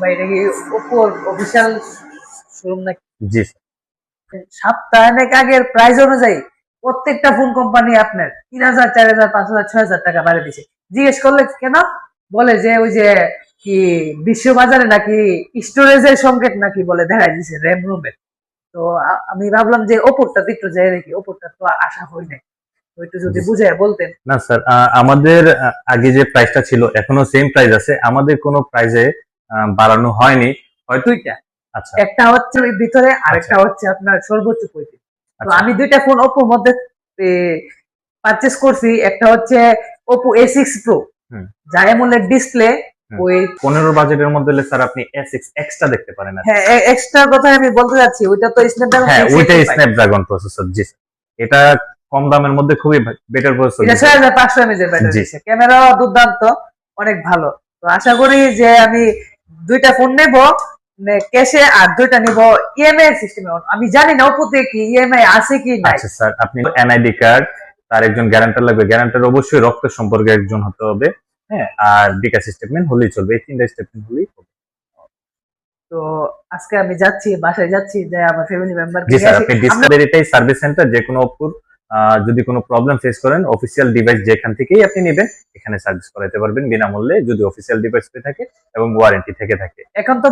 ভাই এটা কি ওপোর অফিসিয়াল শোরুম নাকি? জি সপ্তাহখানেক আগের প্রাইস অনুযায়ী প্রত্যেকটা ফোন কোম্পানি আপনার 3,000, 4,000, 5,000, 6,000 টাকা বাড়িয়ে দিচ্ছে। জিজ্ঞেস করলে কেন? বলে যে ওই যে কি বিশ্ববাজারে নাকি স্টোরেজের সংকেত নাকি বলে দেখাই দিছে র্যাম রোমের। তো আমি ভাবলাম যে ওপোরটা একটু যাই দেখি, ওপোরটা তো আশা হয় নাই, তো একটু যদি জি বুঝাই বলতেন। না স্যার, আমাদের আগে যে প্রাইসটা ছিল এখনো সেম প্রাইস আছে, আমাদের কোনো প্রাইসে বাড়ানো হয়নি হয়তো। দুইটা, আচ্ছা একটা হচ্ছে ওই ভিতরে আচ্ছা আরেকটা হচ্ছে আপনার সর্বোচ্চ 35। তো আচ্ছা আমি দুইটা ফোন ওপোর মধ্যে পারচেস করছি। একটা হচ্ছে ওপো A6 Pro, হুম যা অ্যামোলেড ডিসপ্লে। হুম ওই 15 বাজেটের মধ্যে হলে স্যার আপনি S6 এক্সট্রা দেখতে পারেন আর কি। হ্যাঁ, এক্সট্রা কথা আমি বলতে যাচ্ছি, ওইটা তো স্ন্যাপড্রাগন হ্যাঁ, ওইটাই 685। Snapdragon processor. জি স্যার, এটা কম দামের মধ্যে খুবই বেটার প্রসেসর এটা দিচ্ছে। 6500 mAh এর ব্যাটারি জি দিচ্ছে, ক্যামেরাও দুর্দান্ত, অনেক ভালো। তো আশা করি যে আমি দুইটা ফোন নেব ক্যাশে, আর দুইটা নিব ইএমআই সিস্টেমে। আমি জানি না ওপোতে কি ইএমআই আছে কি নাই। আচ্ছা স্যার, আপনি এনআইডি কার্ড, তার একজন গ্যারান্টার লাগবে, গ্যারান্টার অবশ্যই রক্ত সম্পর্কে একজন হতে হবে। হ্যাঁ, আর বিকাশ স্টেটমেন্ট হলেই চলবে, এই তিনটা স্টেটমেন্ট হলেই হবে। তো আজকে আমি যাচ্ছি, বাসায় যাচ্ছি, যে আমার ফ্যামিলি মেম্বারকে জি নিয়ে স্যার, আসি আপনি আমরা। ডিসকাভারি এটাই সার্ভিস সেন্টার, যে কোনো অপুর যদি কোনো প্রবলেম ফেস করেন অফিসিয়াল ডিভাইস যেখান থেকেই আপনি নেবেন এখানে সার্ভিস করাতে পারবেন বিনামূল্যে, যদি অফিসিয়াল ডিভাইস থেকে থাকে এবং ওয়ারেন্টি থেকে থাকে। এখন তো